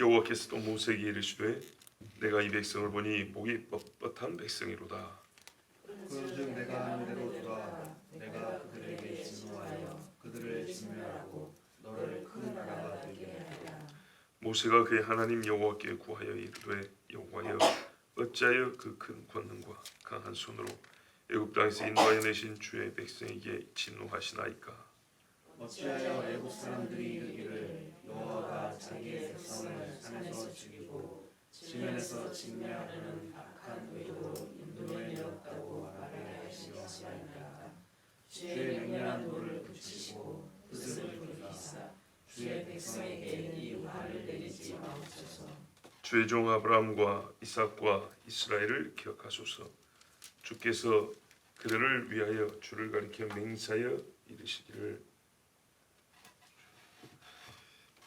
여호와께서 또 모세에게 이르시되 내가 이 백성을 보니 목이 뻣뻣한 백성이로다. 그런즉 내가 하는 대로 두라. 내가 그들에게 진노하여 그들을 진멸하고 너를 큰 나라가 되게 하리라. 모세가 그의 하나님 여호와께 구하여 이르되 여호와여 어찌하여 그 큰 권능과 강한 손으로 애굽 땅에서 인도하여 내신 주의 백성에게 진노하시나이까. 어찌하여 애굽 사람들이 이르기를 여호와가 자기의 백성을 산에서 죽이고 지면에서 진멸하는 악한 의도로 인도해 내었다고 말하게 하시니까. 주의 맹렬한 돌을 붙이시고 뜻을 돌이키사 주의 백성에게 이 화를 내리지 마옵소서. 주의 종 아브라함과 이삭과 이스라엘을 기억하소서. 주께서 그들을 위하여 주를 가리켜 맹세하여 이르시기를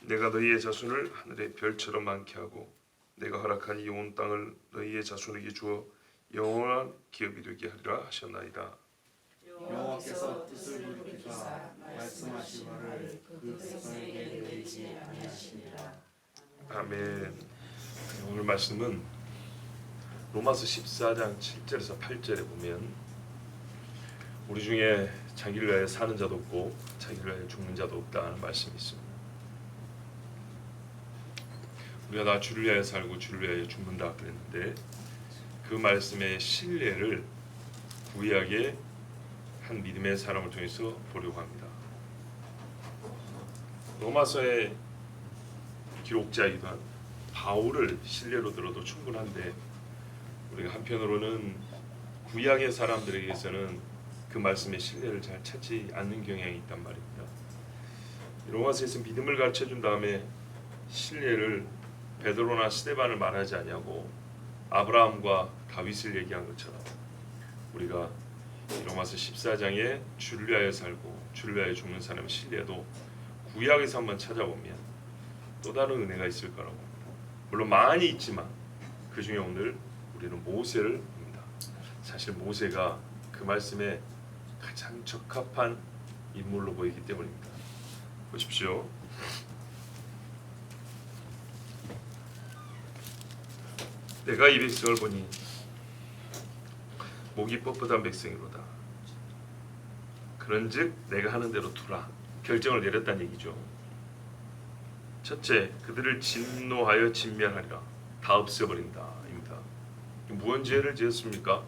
내가 너희의 자손을 하늘의 별처럼 많게 하고 내가 허락한 이 온 땅을 너희의 자손에게 주어 영원한 기업이 되게 하리라 하셨나이다. 여호와께서 뜻을 돌이키사 말씀하신 말을 그 백성에게 내리지 아니하시니라. 아멘. 오늘 말씀은 로마서 14장 7절에서 8절에 보면 우리 중에 자기를 위하여 사는 자도 없고 자기를 위하여 죽는 자도 없다는 말씀이 있습니다. 우리가 다 주를 위하여 살고 주를 위하여 죽는다 그랬는데 그 말씀의 신뢰를 구약의 한 믿음의 사람을 통해서 보려고 합니다. 로마서의 기록자이기도 한 바울을 신뢰로 들어도 충분한데 우리가 한편으로는 구약의 사람들에게서는 그 말씀의 신뢰를 잘 찾지 않는 경향이 있단 말입니다. 로마서에서 믿음을 가르쳐준 다음에 신뢰를 베드로나 스데반을 말하지 아니하고 아브라함과 다윗을 얘기한 것처럼 우리가 로마서 14장에 주를 위하여 살고 주를 위하여 죽는 사람의 신뢰도 구약에서 한번 찾아보면 또 다른 은혜가 있을 거라고 합니다. 물론 많이 있지만 그 중에 오늘 우리는 모세를 봅니다. 사실 모세가 그 말씀에 가장 적합한 인물로 보이기 때문입니다. 보십시오. 내가 이 백성을 보니 목이 뻣뻣한 백성이로다. 그런즉 내가 하는 대로 두라. 결정을 내렸다는 얘기죠. 첫째, 그들을 진노하여 진멸하리라. 다 없애버린다 입니다. 무슨 죄를 지었습니까?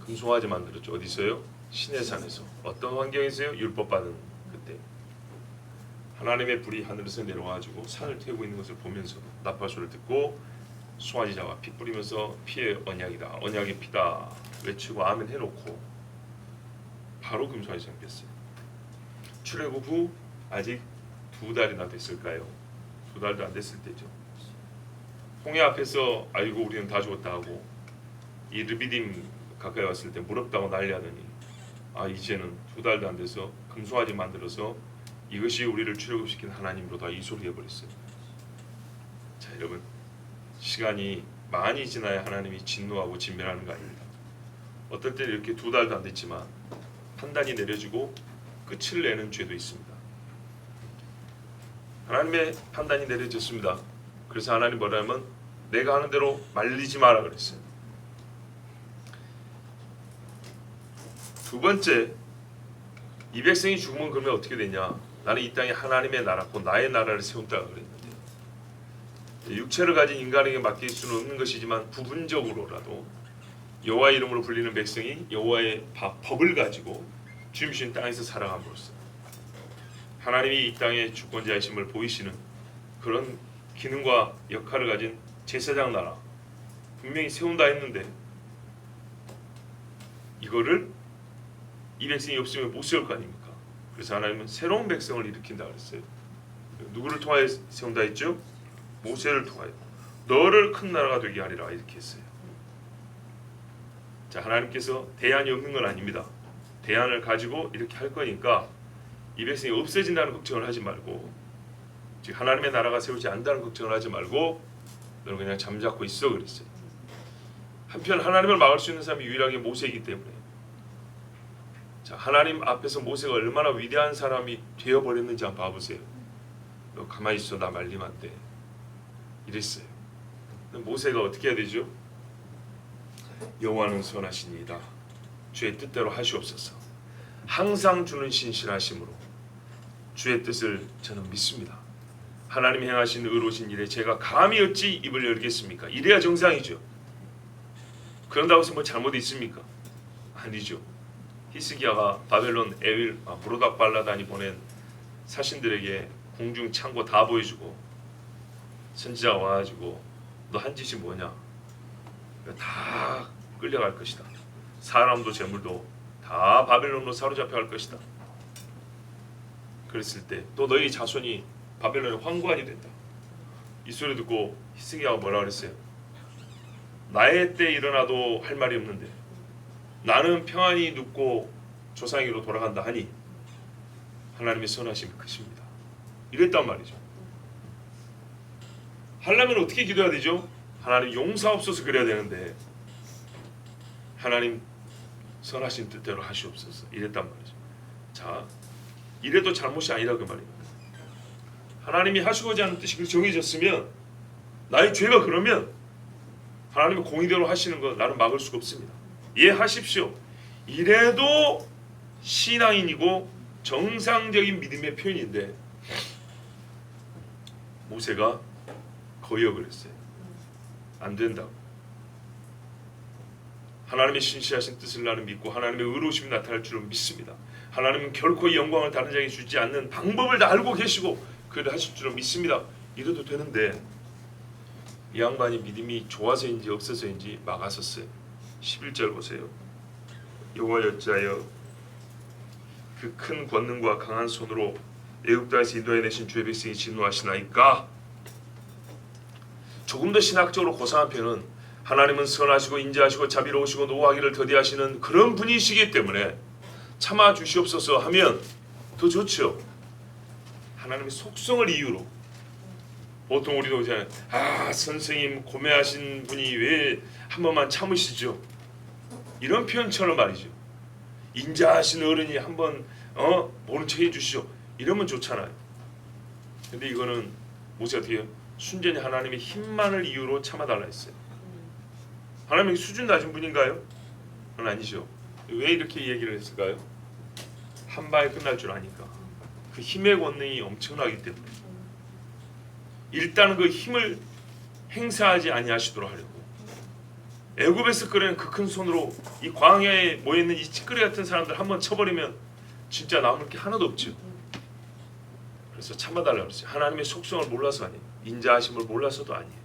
금송아지 만들었죠. 어디서요? 시내산에서. 어떤 환경에서요? 율법 받은 그때. 하나님의 불이 하늘에서 내려와가지고 산을 태우고 있는 것을 보면서 나팔소리를 듣고 송아지 잡아 피 뿌리면서 피의 언약이다, 언약의 피다 외치고 아멘 해놓고 바로 금송아지 잡혔어요. 출애굽 후 아직 2달이나 됐을까요? 2달도 안 됐을 때죠. 홍해 앞에서 아이고 우리는 다 죽었다 하고 이 르비딤 가까이 왔을 때 무럽다고 난리하더니 이제는 2달도 안 돼서 금송아지 만들어서 이것이 우리를 출애굽시킨 하나님으로 다 이소리해버렸어요. 자 여러분, 시간이 많이 지나야 하나님이 진노하고 진멸하는 거 아닙니다. 어떨 때는 이렇게 2달도 안 됐지만 판단이 내려지고 끝을 내는 죄도 있습니다. 하나님의 판단이 내려졌습니다. 그래서 하나님 뭐라면 내가 하는 대로 말리지 마라 그랬어요. 두 번째, 이 백성이 죽으면 그러면 어떻게 되냐? 나는 이 땅에 하나님의 나라, 곧 나의 나라를 세운다고 그랬는데 육체를 가진 인간에게 맡길 수는 없는 것이지만 부분적으로라도 여호와 이름으로 불리는 백성이 여호와의 법을 가지고 주임신 땅에서 살아감으로써 하나님이 이 땅의 주권자이심을 보이시는 그런 기능과 역할을 가진 제사장 나라 분명히 세운다 했는데 이거를 이 백성이 없으면 못 세울 거 아닙니까? 그래서 하나님은 새로운 백성을 일으킨다 그랬어요. 누구를 통하여 세운다 했죠? 모세를 통하여 너를 큰 나라가 되게 하리라 이렇게 했어요. 자, 하나님께서 대안이 없는 건 아닙니다. 대안을 가지고 이렇게 할 거니까 이 백성이 없어진다는 걱정을 하지 말고, 즉 하나님의 나라가 세우지 않는다는 걱정을 하지 말고 너는 그냥 잠자코 있어 그랬어요. 한편 하나님을 막을 수 있는 사람이 유일하게 모세이기 때문에, 자 하나님 앞에서 모세가 얼마나 위대한 사람이 되어버렸는지 한번 봐보세요. 너 가만히 있어, 나 말리면 안 돼. 이랬어요. 모세가 어떻게 해야 되죠? 여호와는 선하시니이다. 주의 뜻대로 하시옵소서. 항상 주는 신실하심으로 주의 뜻을 저는 믿습니다. 하나님이 행하신 의로우신 일에 제가 감히 어찌 입을 열겠습니까? 이래야 정상이죠. 그런다고 해서 뭐 잘못 있습니까? 아니죠. 히스기야가 바벨론 브로닥 발라단이 보낸 사신들에게 궁중 창고 다 보여주고 선지자가 와가지고 너 한 짓이 뭐냐? 다 끌려갈 것이다. 사람도 재물도 다 바벨론으로 사로잡혀 갈 것이다. 그랬을 때 또 너희 자손이 바벨론의 황관이 된다. 이 소리 듣고 히스기야가 뭐라 그랬어요? 나의 때 일어나도 할 말이 없는데 나는 평안히 눕고 조상에게로 돌아간다 하니 하나님의 선하심이 크십니다. 이랬단 말이죠. 하려면 어떻게 기도해야 되죠? 하나님 용서하옵소서 그래야 되는데 하나님 선하신 뜻대로 하시옵소서 이랬단 말이죠. 자, 이래도 잘못이 아니라 그 말입니다. 하나님이 하시고자 하는 뜻이 정해졌으면 나의 죄가 그러면 하나님의 공의대로 하시는 거 나는 막을 수가 없습니다. 이해하십시오. 이래도 신앙인이고 정상적인 믿음의 표현인데 모세가 거역을 했어요. 안 된다고. 하나님의 신실하신 뜻을 나는 믿고 하나님의 의로우심이 나타날 줄은 믿습니다. 하나님은 결코 이 영광을 다른 자에게 주지 않는 방법을 다 알고 계시고 그를 하실 줄은 믿습니다. 이래도 되는데 이 양반이 믿음이 좋아서인지 없어서인지 막았었어요. 11절 보세요. 여호와 여짜여 그 큰 권능과 강한 손으로 애굽 땅에서 인도해내신 주의 백성이 진노하시나이까. 조금 더 신학적으로 고상한 표현은 하나님은 선하시고 인자하시고 자비로우시고 노하기를 더디하시는 그런 분이시기 때문에 참아 주시옵소서 하면 더 좋죠. 하나님의 속성을 이유로 보통 우리도 이제 선생님 고매하신 분이 왜 한 번만 참으시죠? 이런 표현처럼 말이죠. 인자하신 어른이 한번 모른 척 해주시죠. 이러면 좋잖아요. 근데 이거는 모세가 어떻게 해요? 순전히 하나님의 힘만을 이유로 참아달라 했어요. 하나님이 수준 낮은 분인가요? 그건 아니죠. 왜 이렇게 얘기를 했을까요? 한 방에 끝날 줄 아니까. 그 힘의 권능이 엄청나기 때문에 일단 그 힘을 행사하지 아니하시도록 하려고 애굽에서 끌어낸 그 큰 손으로 이 광야에 모여있는 이 찌끄레 같은 사람들 한번 쳐버리면 진짜 남을 게 하나도 없죠. 그래서 참아달라고 그랬어요. 하나님의 속성을 몰라서 아니에요. 인자하심을 몰라서도 아니에요.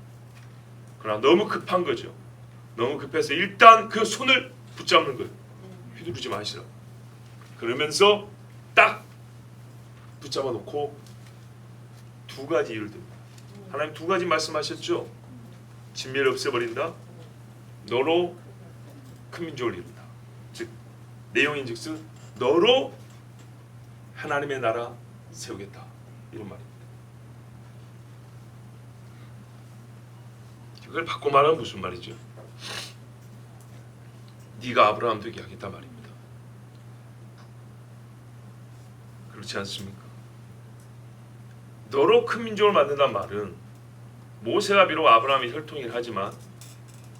그러나 너무 급한 거죠. 너무 급해서 일단 그 손을 붙잡는 거예요. 휘두르지 마시라. 그러면서 딱 붙잡아 놓고 두 가지 이유를 듭니다. 하나님 두 가지 말씀하셨죠. 진멸을 없애버린다. 너로 큰 민족을 이룬다. 즉 내용인즉슨 너로 하나님의 나라 세우겠다. 이런 말입니다. 이걸 바꿔 말하면 무슨 말이죠? 네가 아브라함 되게 하겠다 말입니다. 그렇지 않습니까? 너로 큰 민족을 만든다는 말은 모세가 비록 아브라함이 혈통이긴 하지만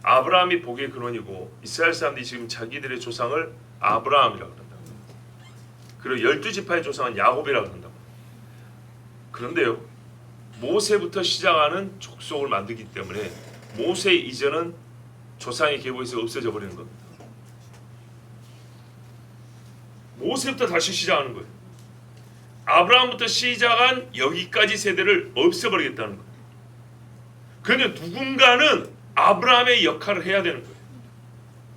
아브라함이 복의 근원이고 이스라엘 사람들이 지금 자기들의 조상을 아브라함이라고 그런다. 그리고 12지파의 조상은 야곱이라고 그런다. 그런데요, 모세부터 시작하는 족속을 만들기 때문에 모세 이전은 조상의 계보에서 없어져 버리는 겁니다. 모세부터 다시 시작하는 거예요. 아브라함부터 시작한 여기까지 세대를 없애버리겠다는 거예요. 그런데 누군가는 아브라함의 역할을 해야 되는 거예요.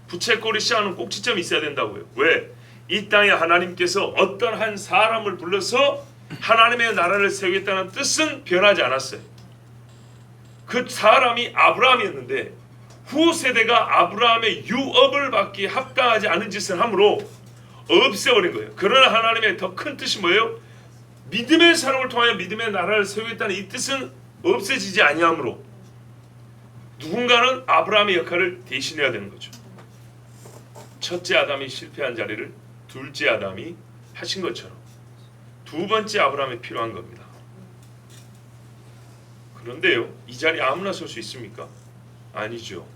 부채꼴이 시작하는 꼭지점이 있어야 된다고요. 왜? 이 땅에 하나님께서 어떤 한 사람을 불러서 하나님의 나라를 세우겠다는 뜻은 변하지 않았어요. 그 사람이 아브라함이었는데 후 세대가 아브라함의 유업을 받기 합당하지 않은 짓을 함으로 없애버린 거예요. 그러나 하나님의 더 큰 뜻이 뭐예요? 믿음의 사람을 통하여 믿음의 나라를 세우겠다는 이 뜻은 없어지지 아니하므로 누군가는 아브라함의 역할을 대신해야 되는 거죠. 첫째 아담이 실패한 자리를 둘째 아담이 하신 것처럼 두 번째 아브라함이 필요한 겁니다. 그런데요, 이 자리에 아무나 설 수 있습니까? 아니죠.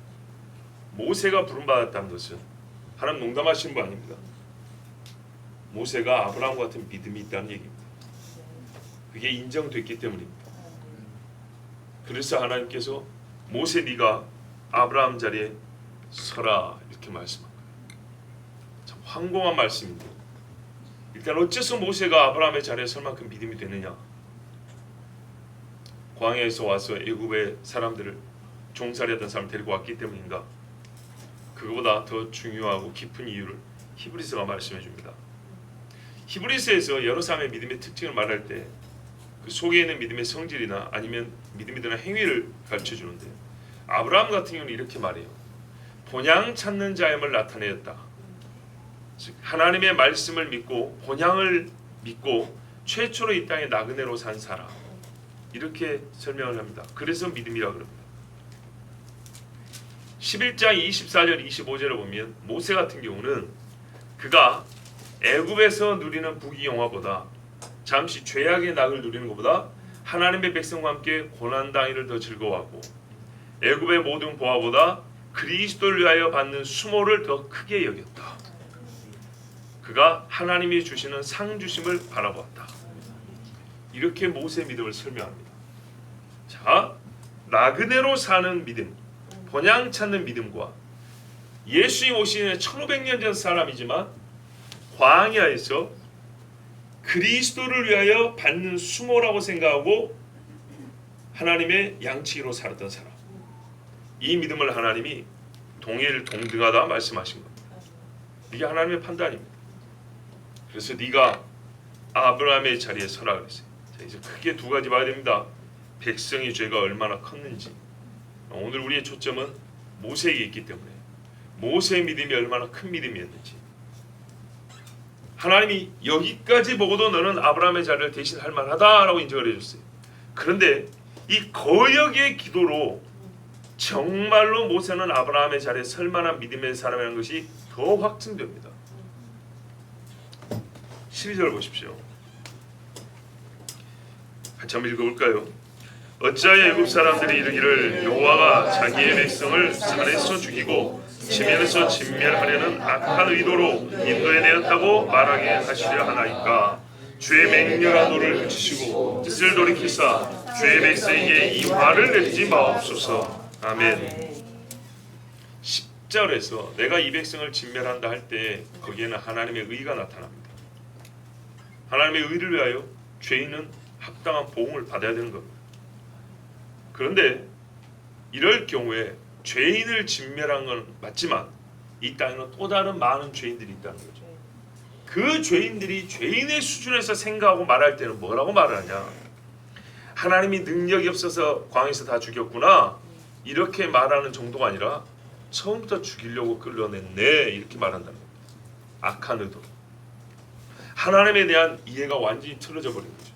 모세가 부름받았다는 것은 하나님 농담하시는 분 아닙니다. 모세가 아브라함 같은 믿음이 있다는 얘기입니다. 그게 인정됐기 때문입니다. 그래서 하나님께서 모세 네가 아브라함 자리에 서라 이렇게 말씀한 거예요. 참 황공한 말씀인데 일단 어째서 모세가 아브라함의 자리에 설 만큼 믿음이 되느냐? 광야에서 와서 애굽의 사람들을 종살이하던 사람 데리고 왔기 때문인가? 그거보다 더 중요하고 깊은 이유를 히브리서가 말씀해 줍니다. 히브리서에서 여러 사람의 믿음의 특징을 말할 때 그 속에 있는 믿음의 성질이나 아니면 믿음이 드는 행위를 가르쳐 주는데 아브라함 같은 경우는 이렇게 말해요. 본향 찾는 자임을 나타내었다. 즉 하나님의 말씀을 믿고 본향을 믿고 최초로 이 땅에 나그네로 산 사람 이렇게 설명을 합니다. 그래서 믿음이라 그럽니다. 11장 24절 25절을 보면 모세 같은 경우는 그가 애굽에서 누리는 부귀영화보다 잠시 죄악의 낙을 누리는 것보다 하나님의 백성과 함께 고난당일을 더 즐거워하고 애굽의 모든 보화보다 그리스도를 위하여 받는 수모를 더 크게 여겼다. 그가 하나님이 주시는 상 주심을 바라보았다. 이렇게 모세의 믿음을 설명합니다. 자, 나그네로 사는 믿음, 본향 찾는 믿음과 예수님 오시는 1500년 전 사람이지만 광야에서 그리스도를 위하여 받는 수모라고 생각하고 하나님의 양치기로 살았던 사람, 이 믿음을 하나님이 동등하다 말씀하신 겁니다. 이게 하나님의 판단입니다. 그래서 네가 아브라함의 자리에 서라 그랬어요. 자, 이제 크게 두 가지 봐야 됩니다. 백성의 죄가 얼마나 컸는지. 오늘 우리의 초점은 모세에게 있기 때문에 모세의 믿음이 얼마나 큰 믿음이었는지. 하나님이 여기까지 보고도 너는 아브라함의 자리를 대신할 만하다라고 인정을 해줬어요. 그런데 이 거역의 기도로 정말로 모세는 아브라함의 자리에 설 만한 믿음의 사람이라는 것이 더 확증됩니다. 12절 보십시오. 한참 읽어볼까요? 어찌하여 애굽 사람들이 이르기를 여호와가 자기의 백성을 산에서 죽이고 지면에서 진멸하려는 악한 의도로 인도해 내었다고 말하게 하시려 하나이까? 주의 맹렬한 노를 그치시고 뜻을 돌이키사 주의 백성에게 이 화를 내리지 마옵소서. 아멘. 10절에서 내가 이 백성을 진멸한다 할 때 거기에는 하나님의 의가 나타납니다. 하나님의 의를 위하여 죄인은 합당한 보응을 받아야 되는 겁니다. 그런데 이럴 경우에 죄인을 진멸한 건 맞지만 이 땅에는 또 다른 많은 죄인들이 있다는 거죠. 그 죄인들이 죄인의 수준에서 생각하고 말할 때는 뭐라고 말하냐? 하나님이 능력이 없어서 광야에서 다 죽였구나 이렇게 말하는 정도가 아니라 처음부터 죽이려고 끌어냈네 이렇게 말한다는 겁니다. 악한 의도. 하나님에 대한 이해가 완전히 틀어져 버린 거죠.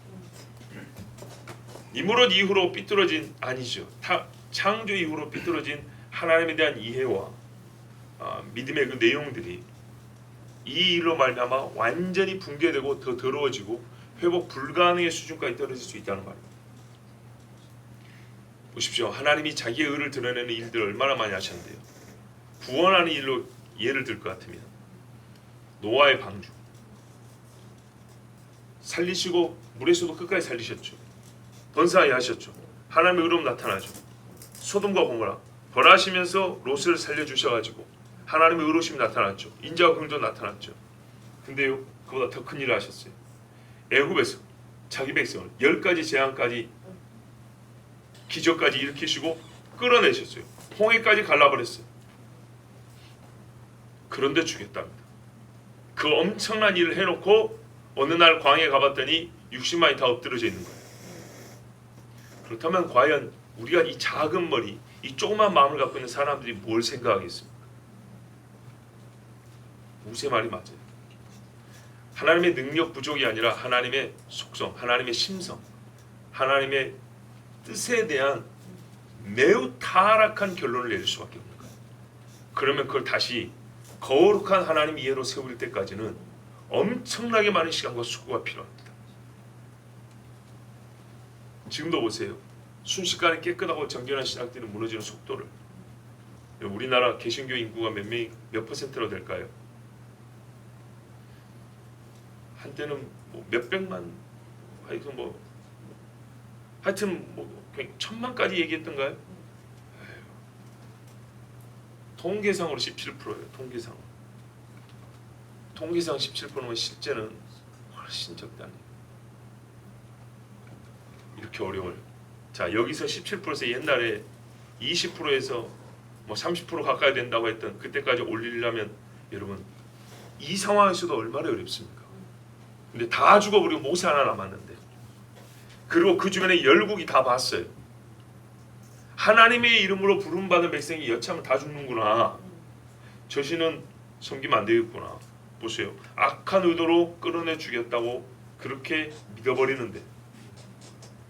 니무롯 이후로 삐뚤어진 아니죠. 창조 이후로 삐뚤어진 하나님에 대한 이해와 믿음의 그 내용들이 이 일로 말미암아 완전히 붕괴되고 더 더러워지고 회복 불가능의 수준까지 떨어질 수 있다는 말입니다. 보십시오. 하나님이 자기의 의를 드러내는 일들을 얼마나 많이 하셨는데요. 구원하는 일로 예를 들 것 같으면 노아의 방주 살리시고 물에서도 끝까지 살리셨죠. 번성하게 하셨죠. 하나님의 의로움 나타나죠. 소돔과 고모라 벌하시면서 롯을 살려주셔가지고 하나님의 의로우심이 나타났죠. 인자와 긍휼도 나타났죠. 근데요 그보다 더 큰 일을 하셨어요. 애굽에서 자기 백성을 10가지 재앙까지 기적까지 일으키시고 끌어내셨어요. 홍해까지 갈라버렸어요. 그런데 죽였답니다. 그 엄청난 일을 해놓고 어느 날 광야에 가봤더니 60만이 다 엎드려져 있는 거예요. 그렇다면 과연 우리가 이 작은 머리, 이 조그만 마음을 갖고 있는 사람들이 뭘 생각하겠습니까? 모세 말이 맞아요. 하나님의 능력 부족이 아니라 하나님의 속성, 하나님의 심성, 하나님의 뜻에 대한 매우 타락한 결론을 내릴 수밖에 없는 거예요. 그러면 그걸 다시 거룩한 하나님 이해로 세울 때까지는 엄청나게 많은 시간과 수고가 필요합니다. 지금도 보세요. 순식간에 깨끗하고 정결한 신학들이 무너지는 속도를. 우리나라 개신교 인구가 몇 퍼센트로 될까요? 한때는 뭐 몇백만, 하여튼 뭐 1000만까지 얘기했던가요? 통계상으로 17%예요. 통계상 17%면 실제는 훨씬 적다니. 이렇게 어려워요. 자, 여기서 17%에서 옛날에 20%에서 뭐 30% 가까이 된다고 했던 그때까지 올리려면 여러분 이 상황에서도 얼마나 어렵습니까? 근데 다 죽어버리고 모세 하나 남았는데, 그리고 그 주변에 열국이 다 봤어요. 하나님의 이름으로 부름받은 백성이 여차하면 다 죽는구나. 저신은 섬기면 안 되겠구나. 보세요. 악한 의도로 끌어내 죽였다고 그렇게 믿어버리는데,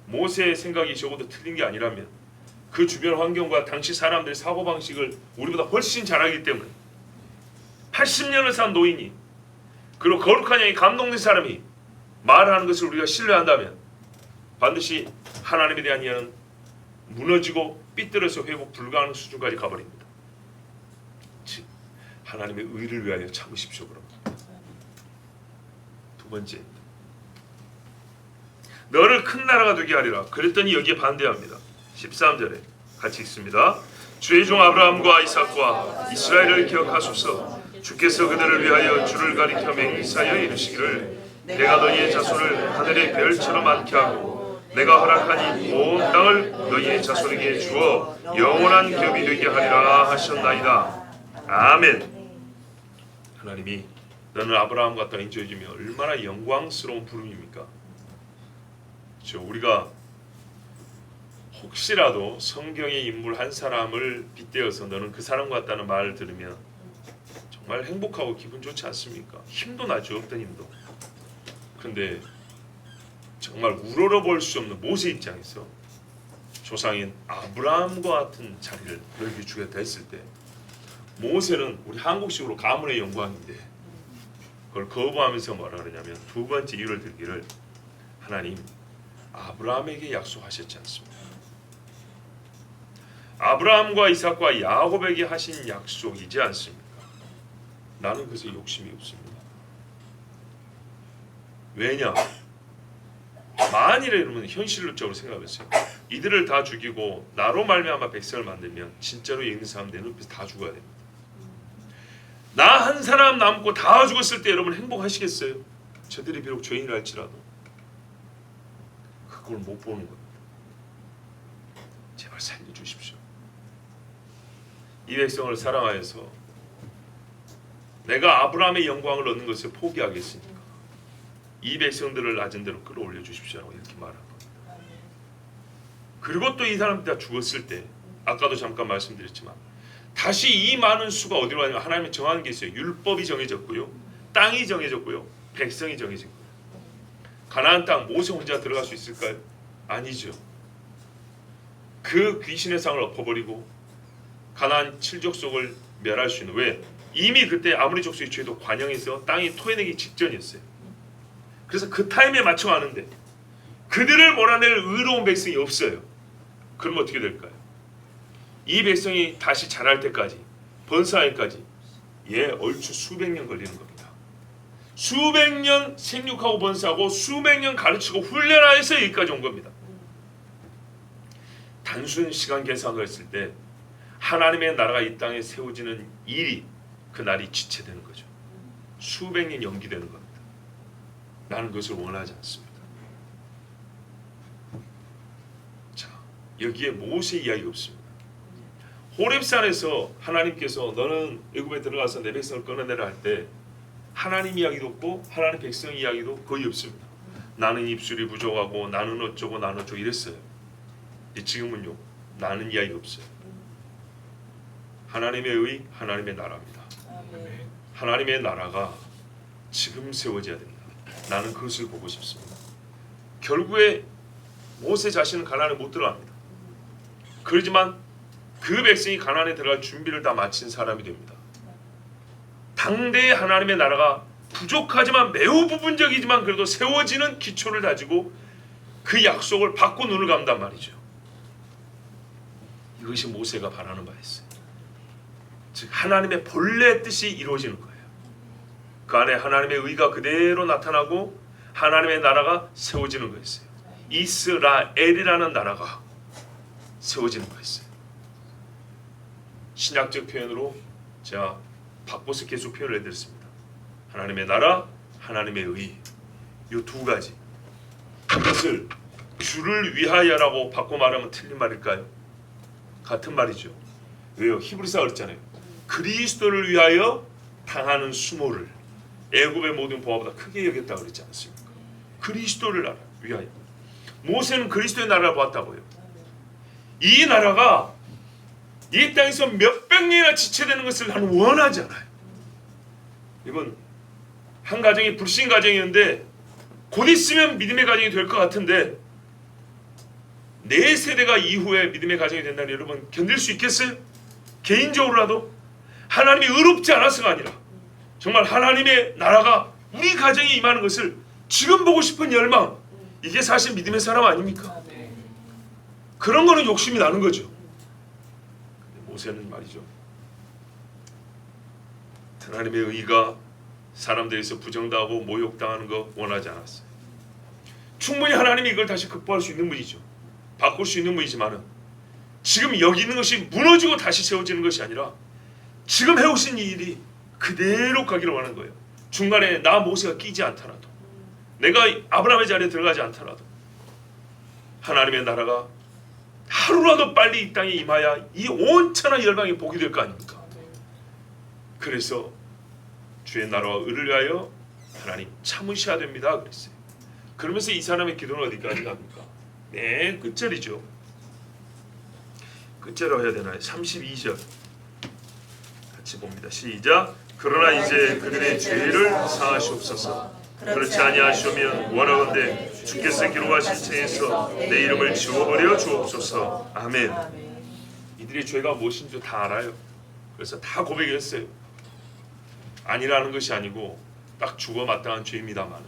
모세의 생각이 적어도 틀린 게 아니라면 그 주변 환경과 당시 사람들의 사고방식을 우리보다 훨씬 잘 알기 때문에 80년을 산 노인이, 그리고 거룩한 영이 감동된 사람이 말하는 것을 우리가 신뢰한다면 반드시 하나님에 대한 이해는 무너지고 삐뚤어서 회복 불가하는 수준까지 가버립니다. 즉 하나님의 의를 위하여 참으십시오. 그럼 두 번째, 너를 큰 나라가 되게 하리라. 그랬더니 여기에 반대합니다. 13절에 같이 읽습니다. 주의 종 아브라함과 이삭과 이스라엘을 기억하소서. 주께서 그들을 위하여 주를 가리켜 맹세하여 이르시기를 내가 너희의 자손을 하늘의 별처럼 많게 하고 내가 허락한 이 온 땅을 너희의 자손에게 주어 영원한 기업이 되게 하리라 하셨나이다. 아멘. 하나님이 너는 아브라함과 땅 인정해주면 얼마나 영광스러운 부름입니까? 그렇죠? 우리가 혹시라도 성경의 인물 한 사람을 빗대어서 너는 그 사람 같다는 말을 들으면 정말 행복하고 기분 좋지 않습니까? 힘도 나죠. 없던 힘도. 그런데 정말 우러러볼 수 없는 모세 입장에서 조상인 아브라함과 같은 자리를 너에게 주겠다 했을 때, 모세는 우리 한국식으로 가문의 영광인데 그걸 거부하면서 뭐라 그러냐면 두 번째 이유를 들기를 하나님 아브라함에게 약속하셨지 않습니까? 아브라함과 이삭과 야곱에게 하신 약속이지 않습니까? 나는 그래서 욕심이 없습니다. 왜냐? 만일에 여러분 현실적으로 생각해보세요. 이들을 다 죽이고 나로 말미암아 백성을 만들면 진짜로 있는 사람 내 눈빛에 다 죽어야 됩니다. 나 한 사람 남고 다 죽었을 때 여러분 행복하시겠어요? 저들이 비록 죄인이라 할지라도 그걸 못 보는 겁니다. 제발 살려주십시오. 이 백성을 사랑하여서 내가 아브라함의 영광을 얻는 것을 포기하겠습니까? 이 백성들을 낮은 대로 끌어올려 주십시오라고 이렇게 말한 겁니다. 그리고 또 이 사람들이 다 죽었을 때 아까도 잠깐 말씀드렸지만 다시 이 많은 수가 어디로 가냐면 하나님이 정하는 게 있어요. 율법이 정해졌고요, 땅이 정해졌고요, 백성이 정해졌고요. 가나안 땅 모세 혼자 들어갈 수 있을까요? 아니죠. 그 귀신의 상을 엎어버리고 가나안 7족속을 멸할 수 있는, 왜? 이미 그때 아무리 족속이 죄도 관영해서 땅이 토해내기 직전이었어요. 그래서 그 타임에 맞춰 가는데 그들을 몰아낼 의로운 백성이 없어요. 그럼 어떻게 될까요? 이 백성이 다시 자랄 때까지, 번성할까지 얼추 수백 년 걸리는 겁니다. 수백 년 생육하고 번성하고 수백 년 가르치고 훈련하여서 여기까지 온 겁니다. 단순 시간 계산을 했을 때 하나님의 나라가 이 땅에 세워지는 일이, 그 날이 지체되는 거죠. 수백 년 연기되는 겁니다. 나는 그것을 원하지 않습니다. 자, 여기에 모세 이야기가 없습니다. 호렙산에서 하나님께서 너는 애굽에 들어가서 내 백성을 끌어내라 할 때 하나님 이야기도 없고 하나님 백성 이야기도 거의 없습니다. 나는 입술이 부족하고 나는 어쩌고 나는 어쩌고 이랬어요. 지금은요, 나는 이야기가 없어요. 하나님의 의, 하나님의 나라입니다. 하나님의 나라가 지금 세워져야 됩니다. 나는 그것을 보고 싶습니다. 결국에 모세 자신은 가나안에 못 들어갑니다. 그렇지만 그 백성이 가나안에 들어갈 준비를 다 마친 사람이 됩니다. 당대의 하나님의 나라가 부족하지만 매우 부분적이지만 그래도 세워지는 기초를 다지고 그 약속을 받고 눈을 감단 말이죠. 이것이 모세가 바라는 바였어요. 즉 하나님의 본래 뜻이 이루어지는 거예요. 그 안에 하나님의 의가 그대로 나타나고 하나님의 나라가 세워지는 거였어요. 이스라엘이라는 나라가 세워지는 거였어요. 신약적 표현으로 제가 바꿔서 계속 표현을 해드렸습니다. 하나님의 나라, 하나님의 의, 이 두 가지, 이것을 주를 위하여라고 바꿔 말하면 틀린 말일까요? 같은 말이죠. 왜요? 히브리서가 그랬잖아요. 그리스도를 위하여 당하는 수모를 애굽의 모든 보화보다 크게 여겼다고 그랬지 않습니까? 그리스도를 위하여. 모세는 그리스도의 나라를 보았다고요. 이 나라가 이 땅에서 몇백 년이나 지체되는 것을 나는 원하지 않아요. 이건 한 가정이 불신 가정이었는데 곧 있으면 믿음의 가정이 될 것 같은데 네 세대가 이후에 믿음의 가정이 된다면 여러분 견딜 수 있겠어요? 개인적으로라도 하나님이 의롭지 않아서가 아니라 정말 하나님의 나라가 우리 가정에 임하는 것을 지금 보고 싶은 열망, 이게 사실 믿음의 사람 아닙니까? 그런 거는 욕심이 나는 거죠. 근데 모세는 말이죠, 하나님의 의가 사람들에서 부정당하고 모욕당하는 거 원하지 않았어요. 충분히 하나님이 이걸 다시 극복할 수 있는 분이죠. 바꿀 수 있는 분이지만은 지금 여기 있는 것이 무너지고 다시 세워지는 것이 아니라 지금 해오신 이 일이 그대로 가기를 원하는 거예요. 중간에 나 모세가 끼지 않더라도, 내가 아브라함의 자리에 들어가지 않더라도 하나님의 나라가 하루라도 빨리 이 땅에 임하여 이 온천한 열방이 복이 될 거 아닙니까? 그래서 주의 나라와 의를 위하여 하나님 참으셔야 됩니다 그랬어요. 그러면서 이 사람의 기도는 어디까지 갑니까? 네, 끝절이죠. 끝절이라고 해야 되나요? 32절 같이 봅니다. 시작. 그러나 이제 그들의 죄를 사하시옵소서. 그렇지 아니하시면 원하건대 주께서 기록하신 책에서 내 이름을 지워버려 주옵소서. 아멘. 이들의 죄가 무엇인지 다 알아요. 그래서 다 고백했어요. 아니라는 것이 아니고 딱 죽어 마땅한 죄입니다만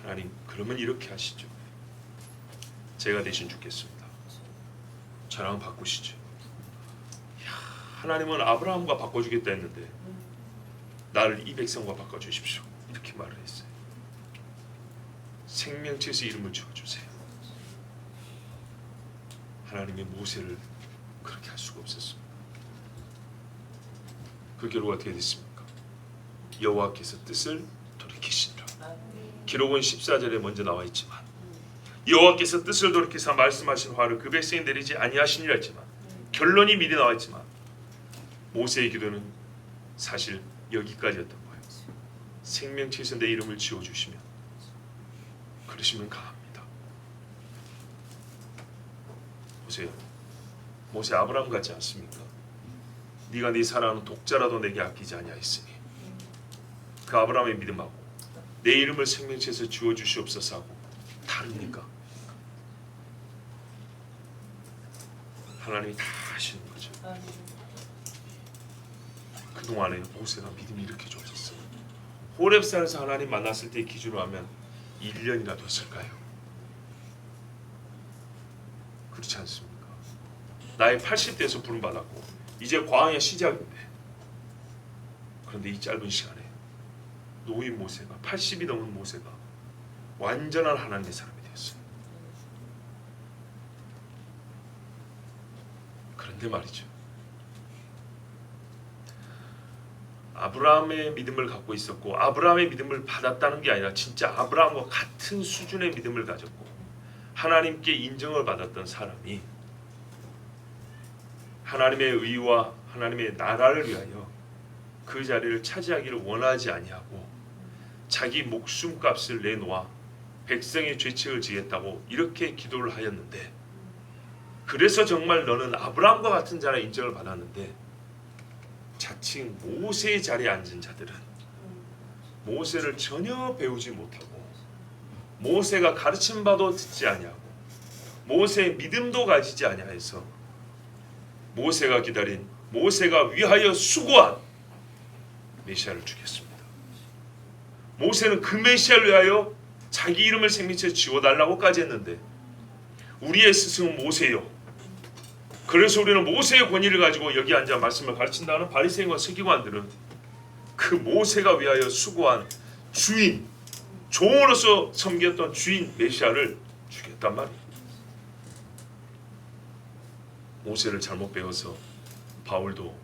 하나님 그러면 이렇게 하시죠. 제가 대신 죽겠습니다. 저랑 바꾸시죠. 이야, 하나님은 아브라함과 바꿔주겠다 했는데 나를 이 백성과 바꿔주십시오. 이렇게 말을 했어요. 생명책에서 이름을 지어주세요. 하나님의 모세를 그렇게 할 수가 없었습니다. 그 결과가 어떻게 됐습니까? 여호와께서 뜻을 돌이키시니라. 기록은 14절에 먼저 나와 있지만 여호와께서 뜻을 돌이키사 말씀하신 화를 그 백성이 내리지 아니하시니라 했지만 결론이 미리 나와 있지만 모세의 기도는 사실 여기까지였던 거예요. 생명책에서 내 이름을 지어주시면 그러시면 강합니다. 보세요. 모세 아브라함 같지 않습니까? 네가 네 사랑하는 독자라도 내게 아끼지 아니하였으니 그 아브라함의 믿음하고 내 이름을 생명책에서 지워주시옵소서 하고 다릅니까? 하나님이 다 하시는 거죠. 그동안에 모세가 믿음이 이렇게 좋았어요. 호렙산에서 하나님 만났을 때 기준으로 하면 1년이나 됐을까요? 그렇지 않습니까? 나이 80대에서 부름받았고 이제 광야 시작인데 그런데 이 짧은 시간에 노인 모세가 80이 넘은 모세가 완전한 하나님의 사람이 되었어요. 그런데 말이죠, 아브라함의 믿음을 갖고 있었고 아브라함의 믿음을 받았다는 게 아니라 진짜 아브라함과 같은 수준의 믿음을 가졌고 하나님께 인정을 받았던 사람이 하나님의 의와 하나님의 나라를 위하여 그 자리를 차지하기를 원하지 아니하고 자기 목숨값을 내놓아 백성의 죄책을 지겠다고 이렇게 기도를 하였는데, 그래서 정말 너는 아브라함과 같은 자라 인정을 받았는데 자칭 모세의 자리에 앉은 자들은 모세를 전혀 배우지 못하고 모세가 가르침 바도 듣지 아니하고 모세의 믿음도 가지지 아니하여서 모세가 기다린, 모세가 위하여 수고한 메시아를 죽였습니다. 모세는 그 메시아를 위하여 자기 이름을 생명책에 지워달라고까지 했는데 우리의 스승은 모세요, 그래서 우리는 모세의 권위를 가지고 여기 앉아 말씀을 가르친다는 바리새인과 서기관들은 그 모세가 위하여 수고한 주인, 종으로서 섬겼던 주인 메시아를 죽였단 말이에요. 모세를 잘못 배워서 바울도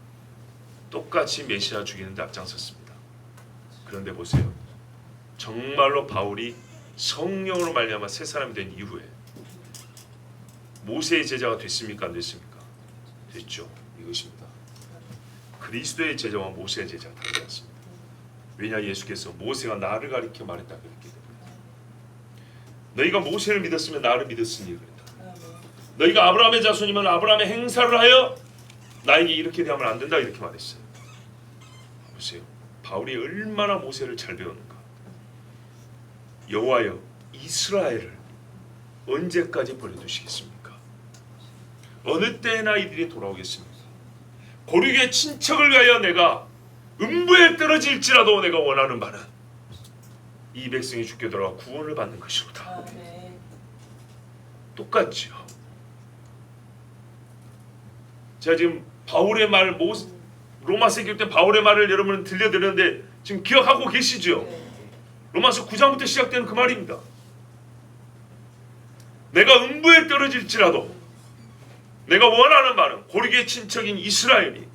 똑같이 메시아 죽이는 데 앞장섰습니다. 그런데 보세요. 정말로 바울이 성령으로 말미암아 새 사람이 된 이후에 모세의 제자가 됐습니까? 안 됐습니까? 됐죠. 이것입니다. 그리스도의 제자와 모세의 제자가 다르지 않습니다. 왜냐, 예수께서 모세가 나를 가리켜 말했다 그랬기 때문에. 너희가 모세를 믿었으면 나를 믿었으니 그랬다. 너희가 아브라함의 자손이면 아브라함의 행사를 하여 나에게 이렇게 대하면 안 된다 이렇게 말했어요. 보세요. 바울이 얼마나 모세를 잘 배웠는가. 여호와여, 이스라엘을 언제까지 버려두시겠습니까? 어느 때나 이들이 돌아오겠습니까? 고르게 친척을 위하여 내가 음부에 떨어질지라도 내가 원하는 바는 이 백성이 죽게 돌아와 구원을 받는 것이로다. 똑같죠. 제가 지금 바울의 말, 로마서 기록 때 바울의 말을 여러분 들려드렸는데 지금 기억하고 계시죠? 로마서 9장부터 시작되는 그 말입니다. 내가 음부에 떨어질지라도 내가 원하는 바는 고르게 친척인 이스라엘이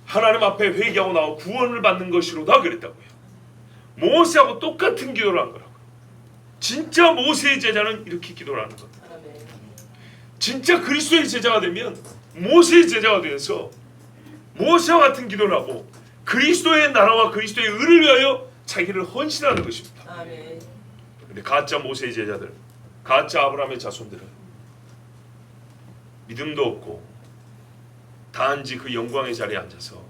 하나님 앞에 회개하고 나와 구원을 받는 것이로다 그랬다고요. 모세하고 똑같은 기도를 한 거라고요. 진짜 모세의 제자는 이렇게 기도를 하는 겁니다. 진짜 그리스도의 제자가 되면 모세의 제자가 되어서 모세와 같은 기도를 하고 그리스도의 나라와 그리스도의 의를 위하여 자기를 헌신하는 것입니다. 그런데 가짜 모세의 제자들, 가짜 아브라함의 자손들은 믿음도 없고 단지 그 영광의 자리에 앉아서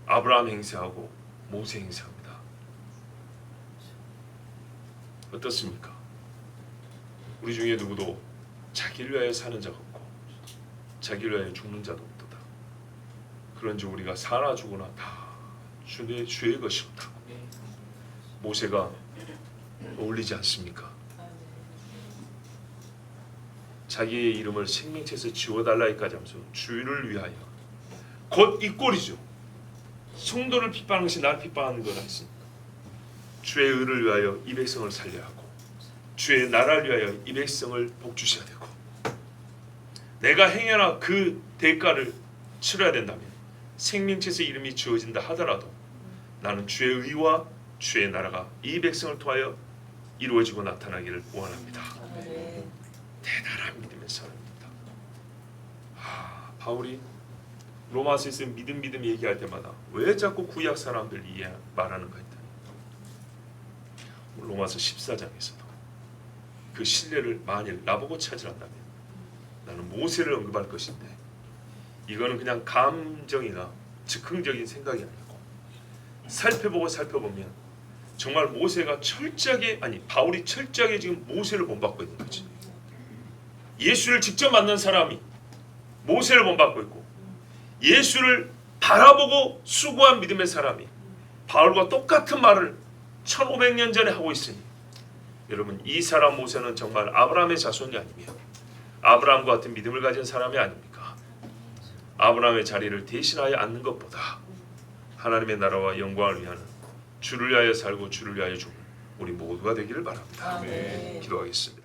아브라함 행세하고 모세 행세합니다. 어떻습니까? 우리 중에 누구도 자기를 위하여 사는 자가 없고 자기를 위하여 죽는 자도 없도다. 그런지 우리가 사나 죽으나 다 주의 것이로다. 모세가 어울리지 않습니까? 자기의 이름을 생명책에서 지워달라기까지 하면서 주를 위하여, 곧 이 꼴이죠. 성도를 핍박하는 것이 나를 핍박하는 것 같습니다. 주의 의를 위하여 이 백성을 살려야 하고 주의 나라를 위하여 이 백성을 복주셔야 되고 내가 행여나 그 대가를 치러야 된다면 생명책에서 이름이 지워진다 하더라도 나는 주의 의와 주의 나라가 이 백성을 통하여 이루어지고 나타나기를 원합니다. 대단한 믿음의 사람입니다. 바울이 로마서에서 믿음 얘기할 때마다 왜 자꾸 구약 사람들 말하는가 했더니 로마서 14장에서도 그 신뢰를 만일 나보고 찾으란다면 나는 모세를 언급할 것인데 이거는 그냥 감정이나 즉흥적인 생각이 아니고 살펴보면 정말 모세가 바울이 철저하게 지금 모세를 본받고 있는 거지. 예수를 직접 만난 사람이 모세를 본받고 있고 예수를 바라보고 수고한 믿음의 사람이 바울과 똑같은 말을 1500년 전에 하고 있으니 여러분, 이 사람 모세는 정말 아브라함의 자손이 아니며 아브라함과 같은 믿음을 가진 사람이 아닙니까? 아브라함의 자리를 대신하여 앉는 것보다 하나님의 나라와 영광을 위하는 주를 위하여 살고 주를 위하여 죽는 우리 모두가 되기를 바랍니다. 기도하겠습니다.